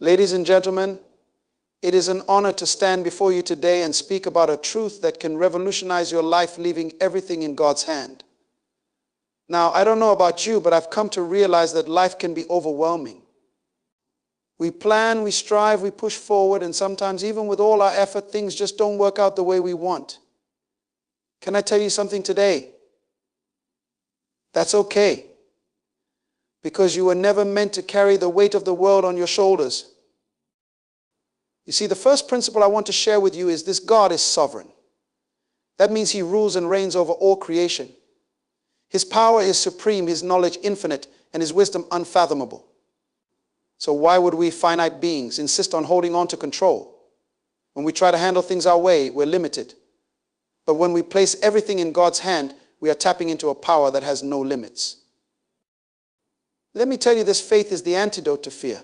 Ladies and gentlemen, it is an honor to stand before you today and speak about a truth that can revolutionize your life, leaving everything in God's hand. Now, I don't know about you, but I've come to realize that life can be overwhelming. We plan, we strive, we push forward, and sometimes even with all our effort, things just don't work out the way we want. Can I tell you something today? That's okay. Because you were never meant to carry the weight of the world on your shoulders. You see, the first principle I want to share with you is this: God is sovereign. That means He rules and reigns over all creation. His power is supreme, His knowledge infinite, and His wisdom unfathomable. So why would we finite beings insist on holding on to control? When we try to handle things our way, we're limited. But when we place everything in God's hand, we are tapping into a power that has no limits. Let me tell you, this faith is the antidote to fear.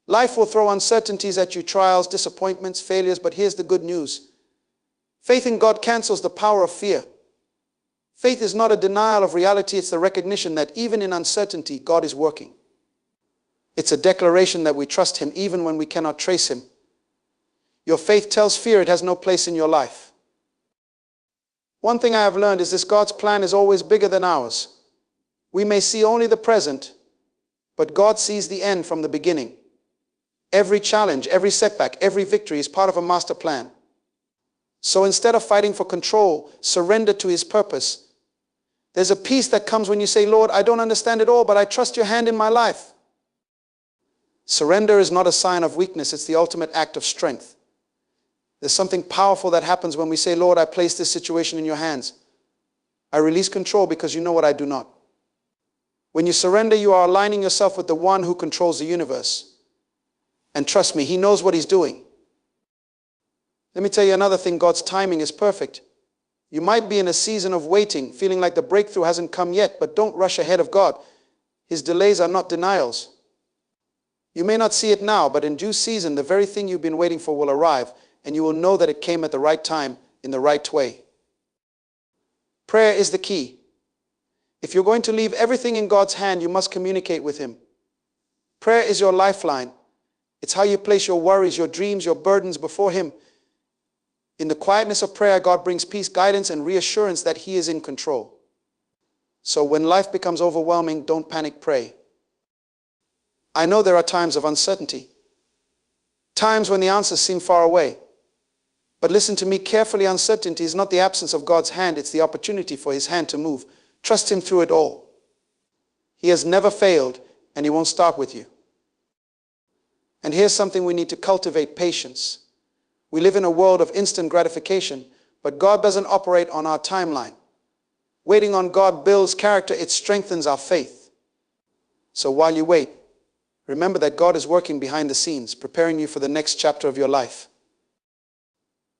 Life will throw uncertainties at you, trials, disappointments, failures, but here's the good news. Faith in God cancels the power of fear. Faith is not a denial of reality, it's the recognition that even in uncertainty, God is working. It's a declaration that we trust Him even when we cannot trace Him. Your faith tells fear it has no place in your life. One thing I have learned is this: God's plan is always bigger than ours. We may see only the present, but God sees the end from the beginning. Every challenge, every setback, every victory is part of a master plan. So instead of fighting for control, surrender to His purpose. There's a peace that comes when you say, Lord, I don't understand it all, but I trust your hand in my life. Surrender is not a sign of weakness, it's the ultimate act of strength. There's something powerful that happens when we say, Lord, I place this situation in your hands. I release control because you know what I do not. When you surrender, you are aligning yourself with the one who controls the universe. And trust me, He knows what He's doing. Let me tell you another thing: God's timing is perfect. You might be in a season of waiting, feeling like the breakthrough hasn't come yet, but don't rush ahead of God. His delays are not denials. You may not see it now, but in due season, the very thing you've been waiting for will arrive, and you will know that it came at the right time, in the right way. Prayer is the key. If you're going to leave everything in God's hand, you must communicate with Him. Prayer is your lifeline. It's how you place your worries, your dreams, your burdens before Him. In the quietness of prayer, God brings peace, guidance, and reassurance that He is in control. So when life becomes overwhelming, don't panic, pray. I know there are times of uncertainty, times when the answers seem far away. But listen to me carefully: uncertainty is not the absence of God's hand, it's the opportunity for His hand to move. Trust Him through it all. He has never failed, and He won't start with you. And here's something we need to cultivate: patience. We live in a world of instant gratification, but God doesn't operate on our timeline. Waiting on God builds character, it strengthens our faith. So while you wait, remember that God is working behind the scenes, preparing you for the next chapter of your life.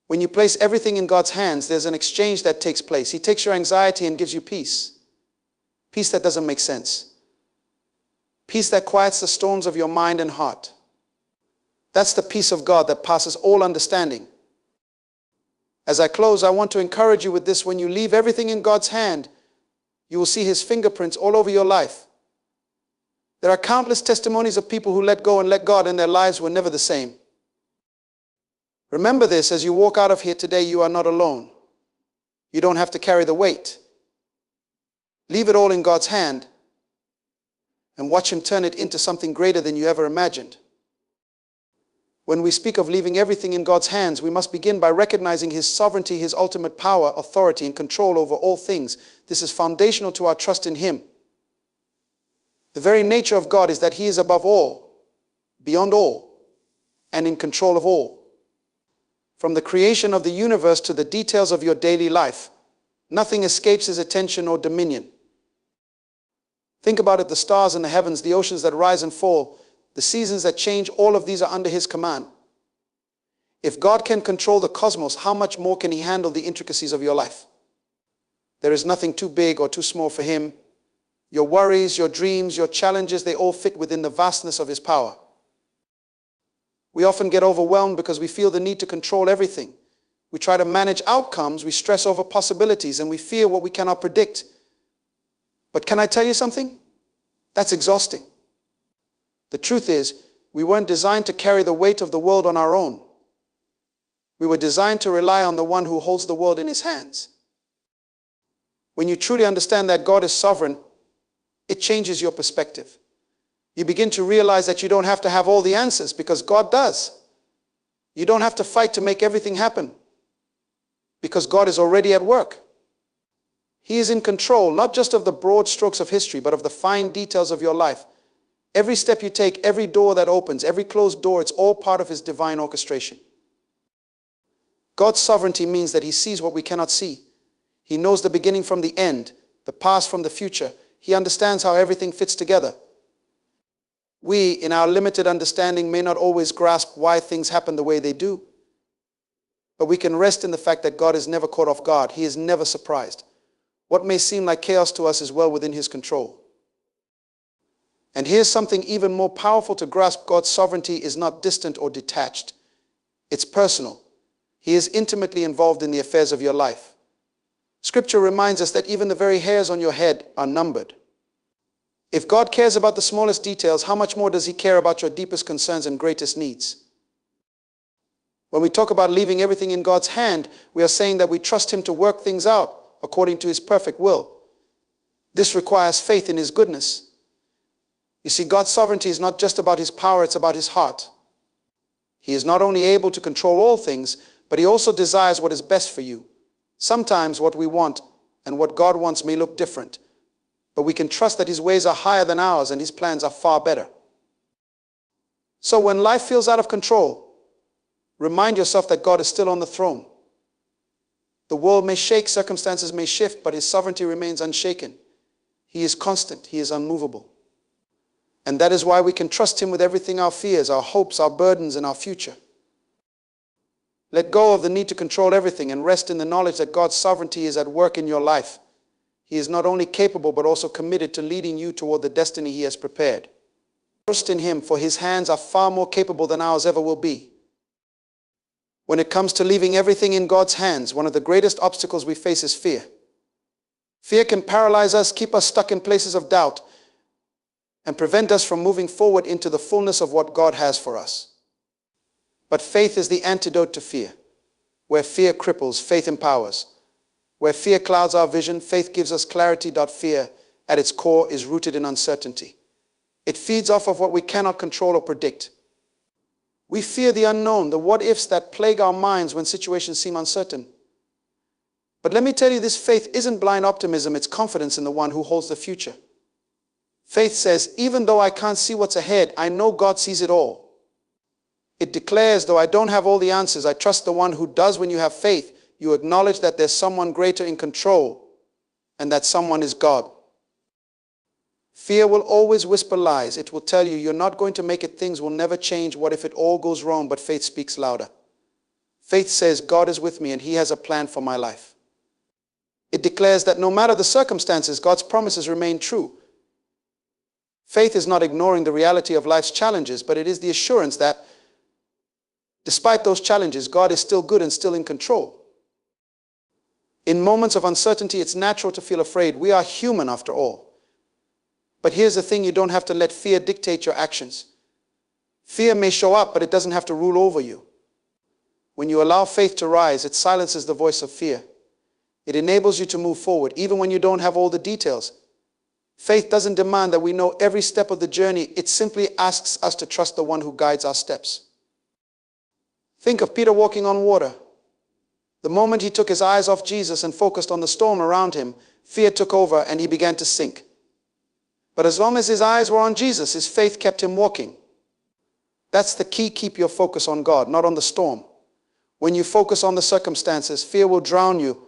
When you place everything in God's hands, there's an exchange that takes place. He takes your anxiety and gives you peace. Peace that doesn't make sense. Peace that quiets the storms of your mind and heart. That's the peace of God that passes all understanding. As I close, I want to encourage you with this: when you leave everything in God's hand, you will see His fingerprints all over your life. There are countless testimonies of people who let go and let God, and their lives were never the same. Remember this: as you walk out of here today, you are not alone. You don't have to carry the weight. Leave it all in God's hand and watch Him turn it into something greater than you ever imagined. When we speak of leaving everything in God's hands, we must begin by recognizing His sovereignty, His ultimate power, authority, and control over all things. This is foundational to our trust in Him. The very nature of God is that He is above all, beyond all, and in control of all. From the creation of the universe to the details of your daily life, nothing escapes His attention or dominion. Think about it: the stars in the heavens, the oceans that rise and fall, the seasons that change, all of these are under His command. If God can control the cosmos, how much more can He handle the intricacies of your life? There is nothing too big or too small for Him. Your worries, your dreams, your challenges, they all fit within the vastness of His power. We often get overwhelmed because we feel the need to control everything. We try to manage outcomes, we stress over possibilities, and we fear what we cannot predict. But can I tell you something? That's exhausting. The truth is, We weren't designed to carry the weight of the world on our own. We were designed to rely on the one who holds the world in his hands. When you truly understand that God is sovereign, it changes your perspective. You begin to realize that you don't have to have all the answers because God does. You don't have to fight to make everything happen because God is already at work. He is in control, not just of the broad strokes of history, but of the fine details of your life. Every step you take, every door that opens, every closed door, it's all part of his divine orchestration. God's sovereignty means that he sees what we cannot see. He knows the beginning from the end, the past from the future. He understands how everything fits together. We, in our limited understanding, may not always grasp why things happen the way they do. But we can rest in the fact that God is never caught off guard. He is never surprised. What may seem like chaos to us is well within his control. And here's something even more powerful to grasp: God's sovereignty is not distant or detached. It's personal. He is intimately involved in the affairs of your life. Scripture reminds us that even the very hairs on your head are numbered. If God cares about the smallest details, how much more does he care about your deepest concerns and greatest needs? When we talk about leaving everything in God's hand, we are saying that we trust him to work things out according to his perfect will. This requires faith in his goodness. You see, God's sovereignty is not just about his power, it's about his heart. He is not only able to control all things, but he also desires what is best for you. Sometimes what we want and what God wants may look different, but we can trust that his ways are higher than ours and his plans are far better. So when life feels out of control, remind yourself that God is still on the throne. The world may shake, circumstances may shift, but his sovereignty remains unshaken. He is constant, he is unmovable. And that is why we can trust him with everything: our fears, our hopes, our burdens, and our future. Let go of the need to control everything and rest in the knowledge that God's sovereignty is at work in your life. He is not only capable, but also committed to leading you toward the destiny he has prepared. Trust in him, for his hands are far more capable than ours ever will be. When it comes to leaving everything in God's hands, one of the greatest obstacles we face is fear. Fear can paralyze us, keep us stuck in places of doubt, and prevent us from moving forward into the fullness of what God has for us. But faith is the antidote to fear. Where fear cripples, faith empowers. Where fear clouds our vision, faith gives us clarity. Fear, at its core, is rooted in uncertainty. It feeds off of what we cannot control or predict. We fear the unknown, the what-ifs that plague our minds when situations seem uncertain. But let me tell you, this faith isn't blind optimism, it's confidence in the one who holds the future. Faith says, even though I can't see what's ahead, I know God sees it all. It declares, though I don't have all the answers, I trust the one who does. When you have faith, you acknowledge that there's someone greater in control, and that someone is God. Fear will always whisper lies. It will tell you you're not going to make it, things will never change, what if it all goes wrong? But faith speaks louder. Faith says, God is with me and he has a plan for my life. It declares that no matter the circumstances, God's promises remain true. Faith is not ignoring the reality of life's challenges, but it is the assurance that despite those challenges, God is still good and still in control. In moments of uncertainty, it's natural to feel afraid. We are human after all. But here's the thing, you don't have to let fear dictate your actions. Fear may show up, but it doesn't have to rule over you. When you allow faith to rise, it silences the voice of fear. It enables you to move forward, even when you don't have all the details. Faith doesn't demand that we know every step of the journey. It simply asks us to trust the one who guides our steps. Think of Peter walking on water. The moment he took his eyes off Jesus and focused on the storm around him, fear took over and he began to sink. But as long as his eyes were on Jesus, his faith kept him walking. That's the key. Keep your focus on God, not on the storm. When you focus on the circumstances, fear will drown you.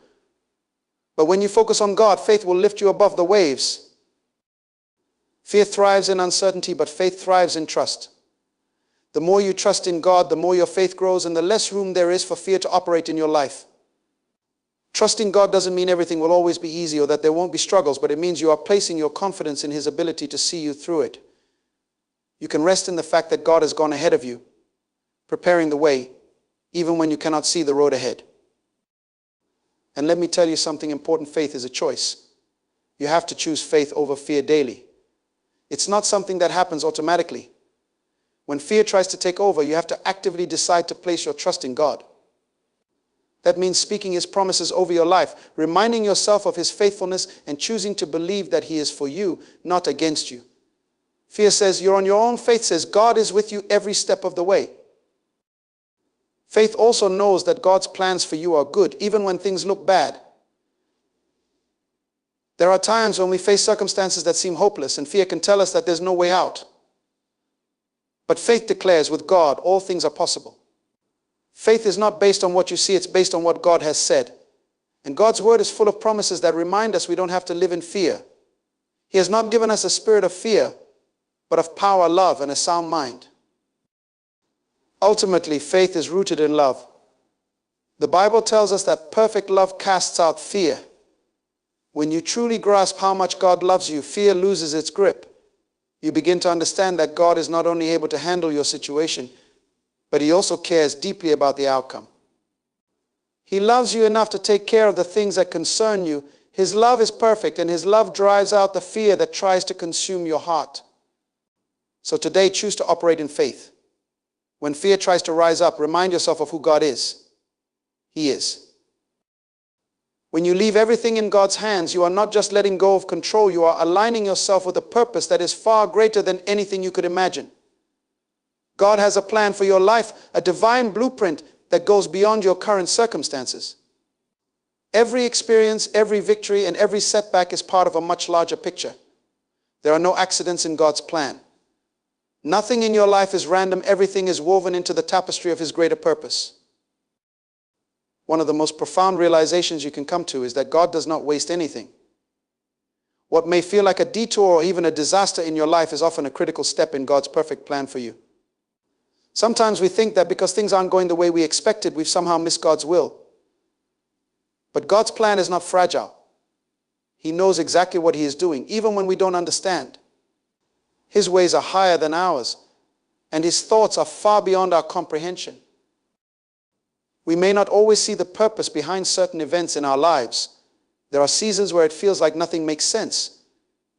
But when you focus on God, faith will lift you above the waves. Fear thrives in uncertainty, but faith thrives in trust. The more you trust in God, the more your faith grows and the less room there is for fear to operate in your life. Trusting God doesn't mean everything will always be easy or that there won't be struggles, but it means you are placing your confidence in his ability to see you through it. You can rest in the fact that God has gone ahead of you, preparing the way, even when you cannot see the road ahead. And let me tell you something important. Faith is a choice. You have to choose faith over fear daily. It's not something that happens automatically. When fear tries to take over, you have to actively decide to place your trust in God. That means speaking His promises over your life, reminding yourself of His faithfulness, and choosing to believe that He is for you, not against you. Fear says you're on your own. Faith says God is with you every step of the way. Faith also knows that God's plans for you are good, even when things look bad. There are times when we face circumstances that seem hopeless, and fear can tell us that there's no way out. But faith declares, with God, all things are possible. Faith is not based on what you see, it's based on what God has said. And God's word is full of promises that remind us we don't have to live in fear. He has not given us a spirit of fear, but of power, love, and a sound mind. Ultimately, faith is rooted in love. The Bible tells us that perfect love casts out fear. When you truly grasp how much God loves you, fear loses its grip. You begin to understand that God is not only able to handle your situation, but He also cares deeply about the outcome. He loves you enough to take care of the things that concern you. His love is perfect, and His love drives out the fear that tries to consume your heart. So today, choose to operate in faith. When fear tries to rise up, remind yourself of who God is. He is. When you leave everything in God's hands, you are not just letting go of control, you are aligning yourself with a purpose that is far greater than anything you could imagine. God has a plan for your life, a divine blueprint that goes beyond your current circumstances. Every experience, every victory, and every setback is part of a much larger picture. There are no accidents in God's plan. Nothing in your life is random. Everything is woven into the tapestry of His greater purpose. One of the most profound realizations you can come to is that God does not waste anything. What may feel like a detour or even a disaster in your life is often a critical step in God's perfect plan for you. Sometimes we think that because things aren't going the way we expected, we've somehow missed God's will. But God's plan is not fragile. He knows exactly what He is doing, even when we don't understand. His ways are higher than ours, and His thoughts are far beyond our comprehension. We may not always see the purpose behind certain events in our lives. There are seasons where it feels like nothing makes sense.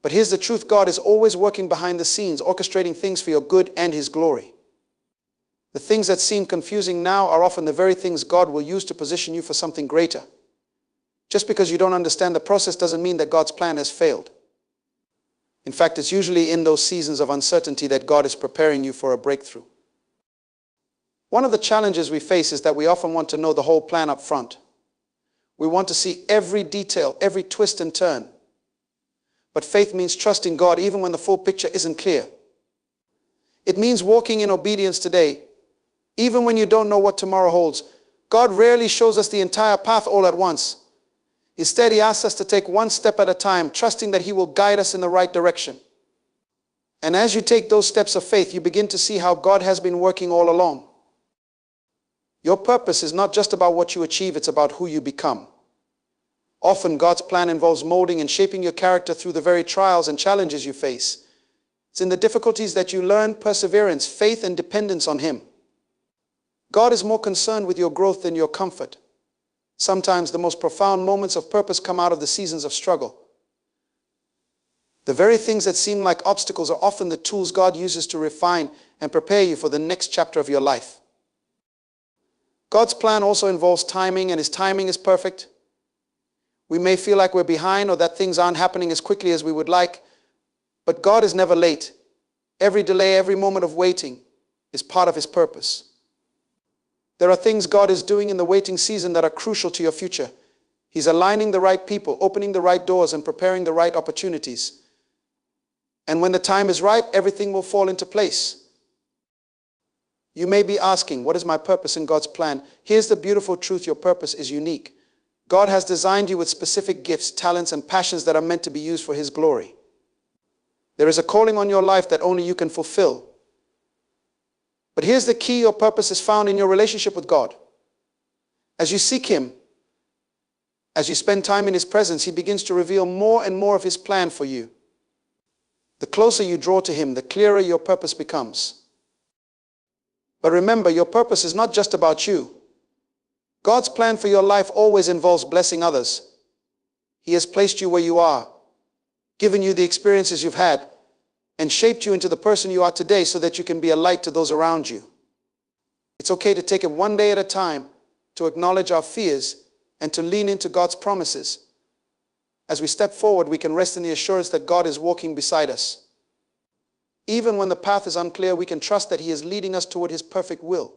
But here's the truth: God is always working behind the scenes, orchestrating things for your good and His glory. The things that seem confusing now are often the very things God will use to position you for something greater. Just because you don't understand the process doesn't mean that God's plan has failed. In fact, it's usually in those seasons of uncertainty that God is preparing you for a breakthrough. One of the challenges we face is that we often want to know the whole plan up front. We want to see every detail, every twist and turn. But faith means trusting God even when the full picture isn't clear. It means walking in obedience today, even when you don't know what tomorrow holds. God rarely shows us the entire path all at once. Instead, He asks us to take one step at a time, trusting that He will guide us in the right direction. And as you take those steps of faith, you begin to see how God has been working all along. Your purpose is not just about what you achieve, it's about who you become. Often, God's plan involves molding and shaping your character through the very trials and challenges you face. It's in the difficulties that you learn perseverance, faith, and dependence on Him. God is more concerned with your growth than your comfort. Sometimes the most profound moments of purpose come out of the seasons of struggle. The very things that seem like obstacles are often the tools God uses to refine and prepare you for the next chapter of your life. God's plan also involves timing, and His timing is perfect. We may feel like we're behind or that things aren't happening as quickly as we would like, but God is never late. Every delay, every moment of waiting is part of His purpose. There are things God is doing in the waiting season that are crucial to your future. He's aligning the right people, opening the right doors, and preparing the right opportunities. And when the time is ripe, everything will fall into place. You may be asking, what is my purpose in God's plan? Here's the beautiful truth: your purpose is unique. God has designed you with specific gifts, talents, and passions that are meant to be used for His glory. There is a calling on your life that only you can fulfill. But here's the key: your purpose is found in your relationship with God. As you seek Him, as you spend time in His presence, He begins to reveal more and more of His plan for you. The closer you draw to Him, the clearer your purpose becomes. But remember, your purpose is not just about you. God's plan for your life always involves blessing others. He has placed you where you are, given you the experiences you've had, and shaped you into the person you are today so that you can be a light to those around you. It's okay to take it one day at a time, to acknowledge our fears, and to lean into God's promises. As we step forward, we can rest in the assurance that God is walking beside us. Even when the path is unclear, we can trust that He is leading us toward His perfect will.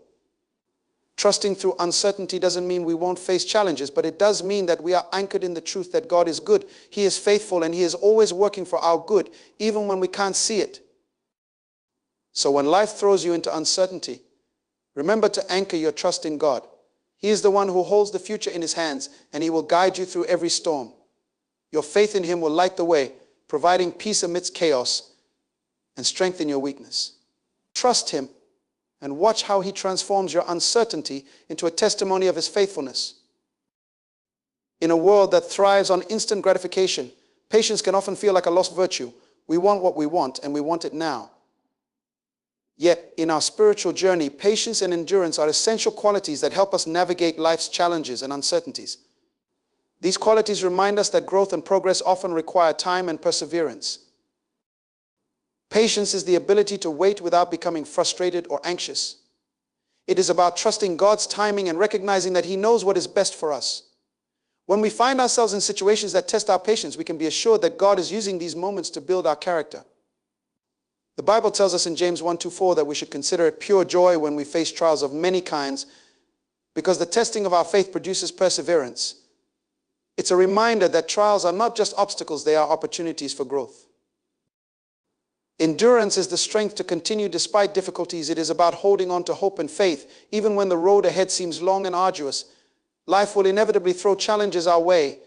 Trusting through uncertainty doesn't mean we won't face challenges, but it does mean that we are anchored in the truth that God is good. He is faithful, and He is always working for our good, even when we can't see it. So when life throws you into uncertainty, remember to anchor your trust in God. He is the one who holds the future in His hands, and He will guide you through every storm. Your faith in Him will light the way, providing peace amidst chaos and strength in your weakness. Trust Him and watch how He transforms your uncertainty into a testimony of His faithfulness. In a world that thrives on instant gratification, patience can often feel like a lost virtue. We want what we want, and we want it now. Yet, in our spiritual journey, patience and endurance are essential qualities that help us navigate life's challenges and uncertainties. These qualities remind us that growth and progress often require time and perseverance. Patience is the ability to wait without becoming frustrated or anxious. It is about trusting God's timing and recognizing that He knows what is best for us. When we find ourselves in situations that test our patience, we can be assured that God is using these moments to build our character. The Bible tells us in James 1:4 that we should consider it pure joy when we face trials of many kinds, because the testing of our faith produces perseverance. It's a reminder that trials are not just obstacles, they are opportunities for growth. Endurance is the strength to continue despite difficulties. It is about holding on to hope and faith. Even when the road ahead seems long and arduous, life will inevitably throw challenges our way,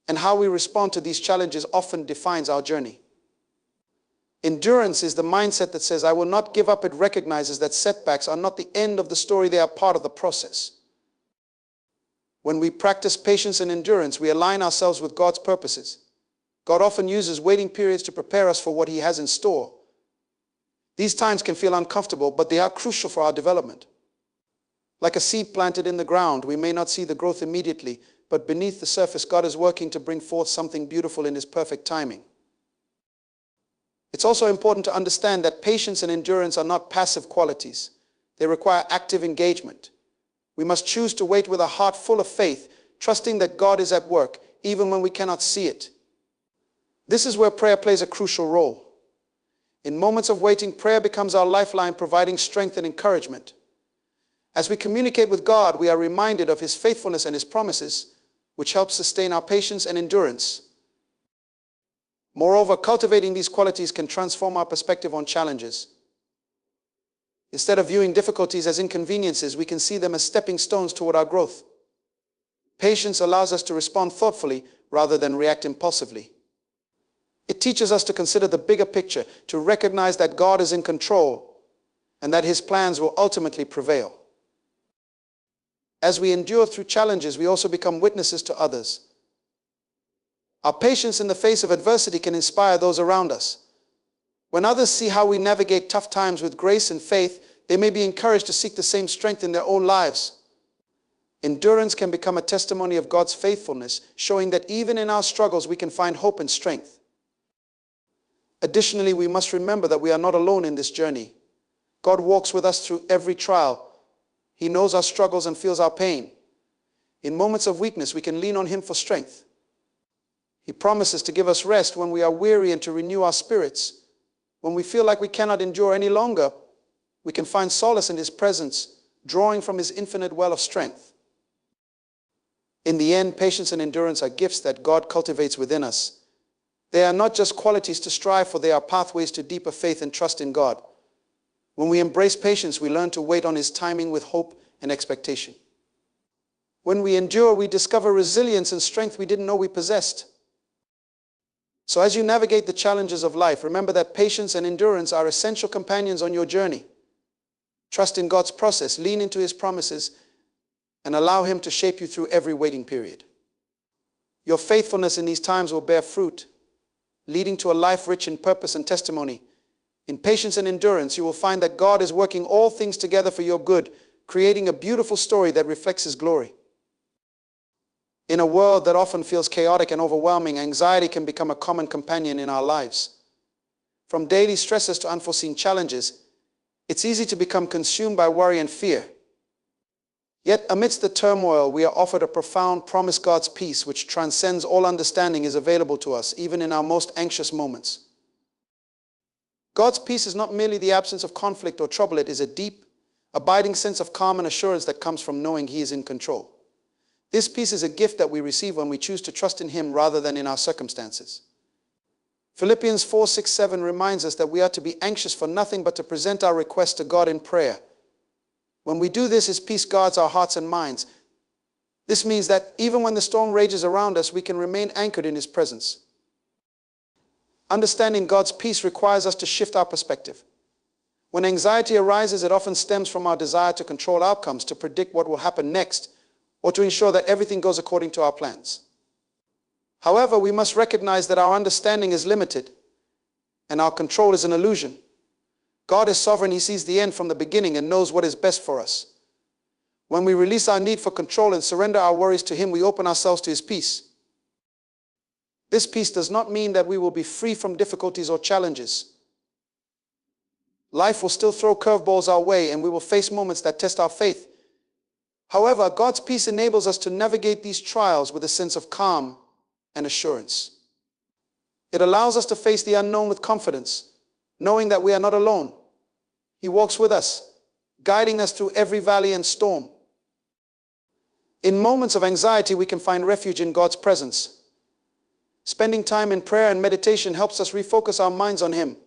and how we respond to these challenges often defines our journey. Endurance is the mindset that says, I will not give up. It recognizes that setbacks are not the end of the story, they are part of the process. When we practice patience and endurance, we align ourselves with God's purposes. God often uses waiting periods to prepare us for what He has in store. These times can feel uncomfortable, but they are crucial for our development. Like a seed planted in the ground, we may not see the growth immediately, but beneath the surface, God is working to bring forth something beautiful in His perfect timing. It's also important to understand that patience and endurance are not passive qualities. They require active engagement. We must choose to wait with a heart full of faith, trusting that God is at work, even when we cannot see it. This is where prayer plays a crucial role. In moments of waiting, prayer becomes our lifeline, providing strength and encouragement. As we communicate with God, we are reminded of His faithfulness and His promises, which helps sustain our patience and endurance. Moreover, cultivating these qualities can transform our perspective on challenges. Instead of viewing difficulties as inconveniences, we can see them as stepping stones toward our growth. Patience allows us to respond thoughtfully rather than react impulsively. It teaches us to consider the bigger picture, to recognize that God is in control and that His plans will ultimately prevail. As we endure through challenges, we also become witnesses to others. Our patience in the face of adversity can inspire those around us. When others see how we navigate tough times with grace and faith, they may be encouraged to seek the same strength in their own lives. Endurance can become a testimony of God's faithfulness, showing that even in our struggles we can find hope and strength. Additionally, we must remember that we are not alone in this journey. God walks with us through every trial. He knows our struggles and feels our pain. In moments of weakness, we can lean on Him for strength. He promises to give us rest when we are weary and to renew our spirits. When we feel like we cannot endure any longer, we can find solace in His presence, drawing from His infinite well of strength. In the end, patience and endurance are gifts that God cultivates within us. They are not just qualities to strive for, they are pathways to deeper faith and trust in God. When we embrace patience, we learn to wait on His timing with hope and expectation. When we endure, we discover resilience and strength we didn't know we possessed. So as you navigate the challenges of life, remember that patience and endurance are essential companions on your journey. Trust in God's process, lean into His promises, and allow Him to shape you through every waiting period. Your faithfulness in these times will bear fruit, leading to a life rich in purpose and testimony. In patience and endurance, you will find that God is working all things together for your good, creating a beautiful story that reflects His glory. In a world that often feels chaotic and overwhelming, anxiety can become a common companion in our lives. From daily stresses to unforeseen challenges, it's easy to become consumed by worry and fear. Yet amidst the turmoil, we are offered a profound promise. God's peace, which transcends all understanding, is available to us, even in our most anxious moments. God's peace is not merely the absence of conflict or trouble. It is a deep, abiding sense of calm and assurance that comes from knowing He is in control. This peace is a gift that we receive when we choose to trust in Him rather than in our circumstances. Philippians 4:6-7 reminds us that we are to be anxious for nothing but to present our requests to God in prayer. When we do this, His peace guards our hearts and minds. This means that even when the storm rages around us, we can remain anchored in His presence. Understanding God's peace requires us to shift our perspective. When anxiety arises, it often stems from our desire to control outcomes, to predict what will happen next, or to ensure that everything goes according to our plans. However, we must recognize that our understanding is limited and our control is an illusion. God is sovereign. He sees the end from the beginning and knows what is best for us. When we release our need for control and surrender our worries to Him, we open ourselves to His peace. This peace does not mean that we will be free from difficulties or challenges. Life will still throw curveballs our way, and we will face moments that test our faith. However, God's peace enables us to navigate these trials with a sense of calm and assurance. It allows us to face the unknown with confidence, knowing that we are not alone. He walks with us, guiding us through every valley and storm. In moments of anxiety, we can find refuge in God's presence. Spending time in prayer and meditation helps us refocus our minds on Him.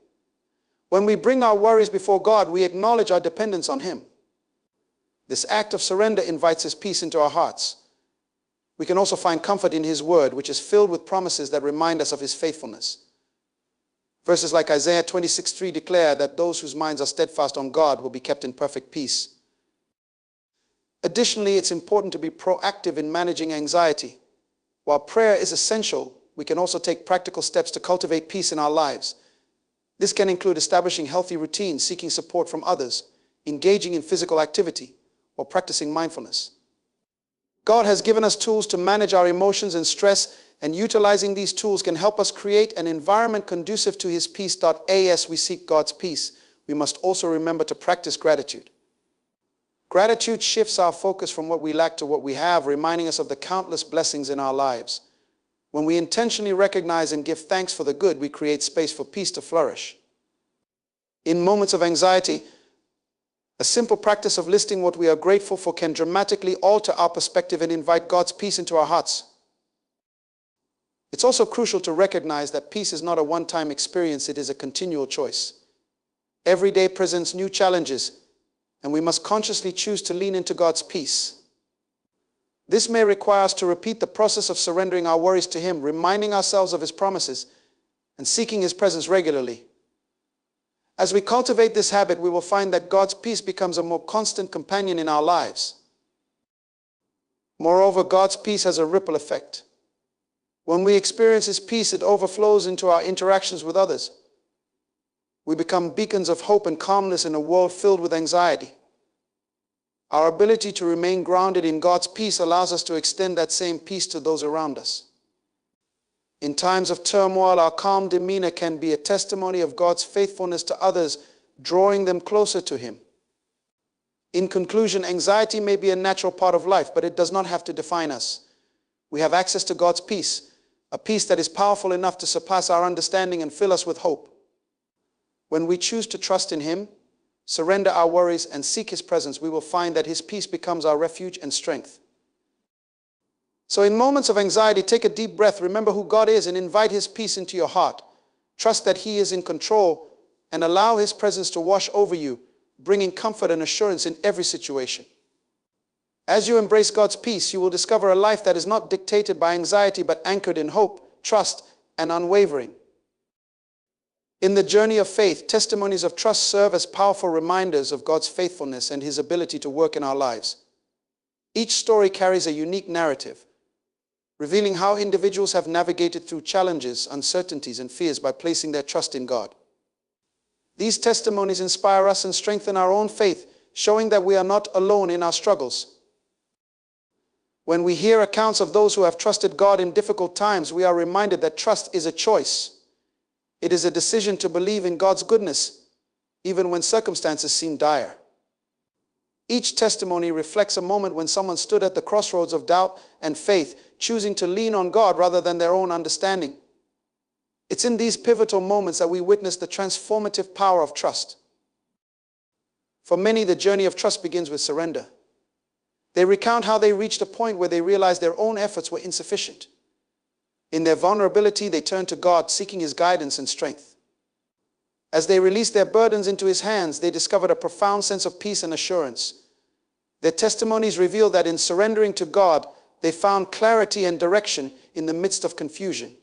When we bring our worries before God, we acknowledge our dependence on Him. This act of surrender invites His peace into our hearts. We can also find comfort in His word, which is filled with promises that remind us of His faithfulness. Verses like Isaiah 26:3 declare that those whose minds are steadfast on God will be kept in perfect peace. Additionally, it's important to be proactive in managing anxiety. While prayer is essential, we can also take practical steps to cultivate peace in our lives. This can include establishing healthy routines, seeking support from others, engaging in physical activity, or practicing mindfulness. God has given us tools to manage our emotions and stress, and utilizing these tools can help us create an environment conducive to His peace. As we seek God's peace, we must also remember to practice gratitude. Gratitude shifts our focus from what we lack to what we have, reminding us of the countless blessings in our lives. When we intentionally recognize and give thanks for the good, we create space for peace to flourish. In moments of anxiety, a simple practice of listing what we are grateful for can dramatically alter our perspective and invite God's peace into our hearts. It's also crucial to recognize that peace is not a one-time experience, it is a continual choice. Every day presents new challenges, and we must consciously choose to lean into God's peace. This may require us to repeat the process of surrendering our worries to Him, reminding ourselves of His promises, and seeking His presence regularly. As we cultivate this habit, we will find that God's peace becomes a more constant companion in our lives. Moreover, God's peace has a ripple effect. When we experience His peace, it overflows into our interactions with others. We become beacons of hope and calmness in a world filled with anxiety. Our ability to remain grounded in God's peace allows us to extend that same peace to those around us. In times of turmoil, our calm demeanor can be a testimony of God's faithfulness to others, drawing them closer to Him. In conclusion, anxiety may be a natural part of life, but it does not have to define us. We have access to God's peace, a peace that is powerful enough to surpass our understanding and fill us with hope. When we choose to trust in Him, surrender our worries, and seek His presence, we will find that His peace becomes our refuge and strength. So in moments of anxiety, take a deep breath, remember who God is, and invite His peace into your heart. Trust that He is in control, and allow His presence to wash over you, bringing comfort and assurance in every situation. As you embrace God's peace, you will discover a life that is not dictated by anxiety, but anchored in hope, trust, and unwavering. In the journey of faith, testimonies of trust serve as powerful reminders of God's faithfulness and His ability to work in our lives. Each story carries a unique narrative, revealing how individuals have navigated through challenges, uncertainties, and fears by placing their trust in God. These testimonies inspire us and strengthen our own faith, showing that we are not alone in our struggles. When we hear accounts of those who have trusted God in difficult times, we are reminded that trust is a choice. It is a decision to believe in God's goodness, even when circumstances seem dire. Each testimony reflects a moment when someone stood at the crossroads of doubt and faith, choosing to lean on God rather than their own understanding. It's in these pivotal moments that we witness the transformative power of trust. For many, the journey of trust begins with surrender. They recount how they reached a point where they realized their own efforts were insufficient. In their vulnerability, they turned to God, seeking His guidance and strength. As they released their burdens into His hands, they discovered a profound sense of peace and assurance. Their testimonies reveal that in surrendering to God, they found clarity and direction in the midst of confusion.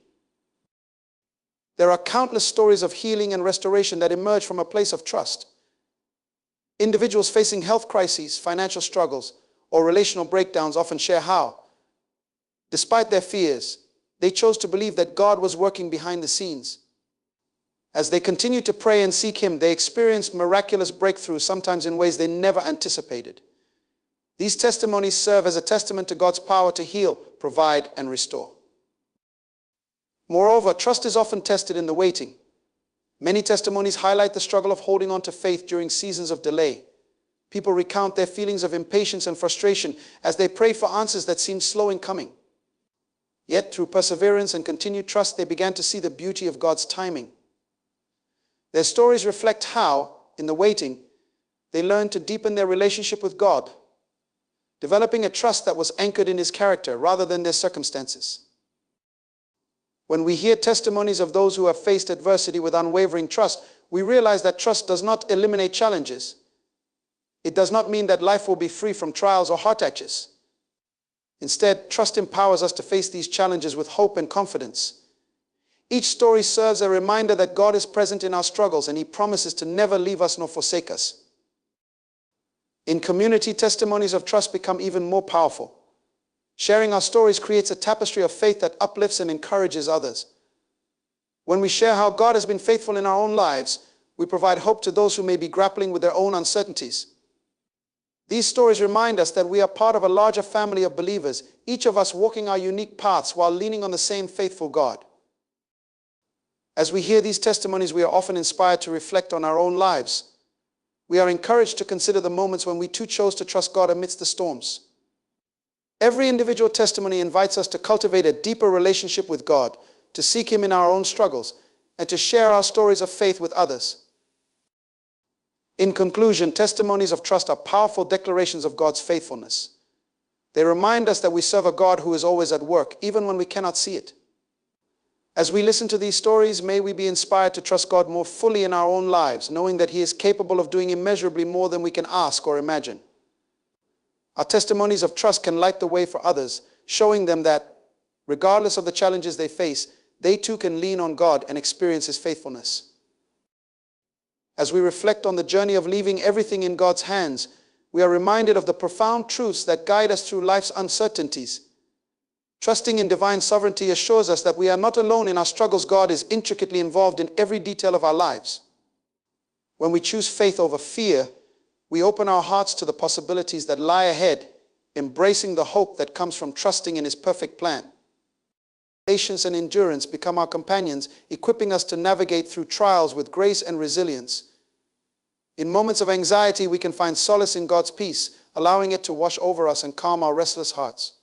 There are countless stories of healing and restoration that emerge from a place of trust. Individuals facing health crises, financial struggles, or relational breakdowns often share how, despite their fears, they chose to believe that God was working behind the scenes. As they continued to pray and seek Him, they experienced miraculous breakthroughs, sometimes in ways they never anticipated. These testimonies serve as a testament to God's power to heal, provide, and restore. Moreover, trust is often tested in the waiting. Many testimonies highlight the struggle of holding on to faith during seasons of delay. People recount their feelings of impatience and frustration as they pray for answers that seemed slow in coming. Yet, through perseverance and continued trust, they began to see the beauty of God's timing. Their stories reflect how, in the waiting, they learned to deepen their relationship with God, developing a trust that was anchored in His character rather than their circumstances. When we hear testimonies of those who have faced adversity with unwavering trust, we realize that trust does not eliminate challenges. It does not mean that life will be free from trials or heartaches. Instead, trust empowers us to face these challenges with hope and confidence. Each story serves a reminder that God is present in our struggles and He promises to never leave us nor forsake us. In community, testimonies of trust become even more powerful. Sharing our stories creates a tapestry of faith that uplifts and encourages others. When we share how God has been faithful in our own lives, we provide hope to those who may be grappling with their own uncertainties. These stories remind us that we are part of a larger family of believers, each of us walking our unique paths while leaning on the same faithful God. As we hear these testimonies, we are often inspired to reflect on our own lives. We are encouraged to consider the moments when we too chose to trust God amidst the storms. Every individual testimony invites us to cultivate a deeper relationship with God, to seek Him in our own struggles, and to share our stories of faith with others. In conclusion, testimonies of trust are powerful declarations of God's faithfulness. They remind us that we serve a God who is always at work, even when we cannot see it. As we listen to these stories, may we be inspired to trust God more fully in our own lives, knowing that He is capable of doing immeasurably more than we can ask or imagine. Our testimonies of trust can light the way for others, showing them that, regardless of the challenges they face, they too can lean on God and experience His faithfulness. As we reflect on the journey of leaving everything in God's hands, we are reminded of the profound truths that guide us through life's uncertainties. Trusting in divine sovereignty assures us that we are not alone in our struggles. God is intricately involved in every detail of our lives. When we choose faith over fear, we open our hearts to the possibilities that lie ahead, embracing the hope that comes from trusting in His perfect plan. Patience and endurance become our companions, equipping us to navigate through trials with grace and resilience. In moments of anxiety, we can find solace in God's peace, allowing it to wash over us and calm our restless hearts.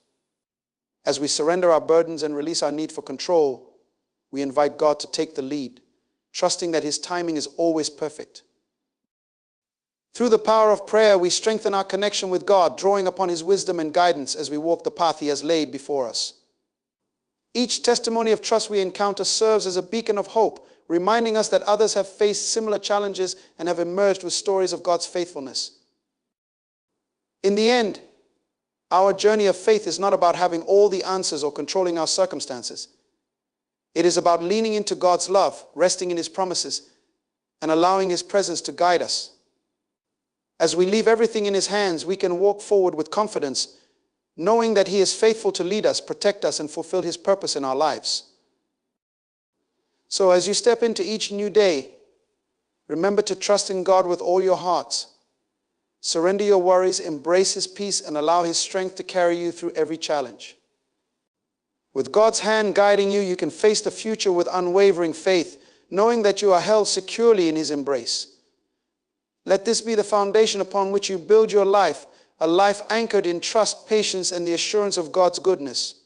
As we surrender our burdens and release our need for control, we invite God to take the lead, trusting that His timing is always perfect. Through the power of prayer, we strengthen our connection with God, drawing upon His wisdom and guidance as we walk the path He has laid before us. Each testimony of trust we encounter serves as a beacon of hope, reminding us that others have faced similar challenges and have emerged with stories of God's faithfulness. In the end, our journey of faith is not about having all the answers or controlling our circumstances. It is about leaning into God's love, resting in His promises, and allowing His presence to guide us. As we leave everything in His hands, we can walk forward with confidence, knowing that He is faithful to lead us, protect us, and fulfill His purpose in our lives. So as you step into each new day, remember to trust in God with all your hearts. Surrender your worries, embrace His peace, and allow His strength to carry you through every challenge. With God's hand guiding you, you can face the future with unwavering faith, knowing that you are held securely in his embrace. Let this be the foundation upon which you build your life, a life anchored in trust, patience, and the assurance of God's goodness.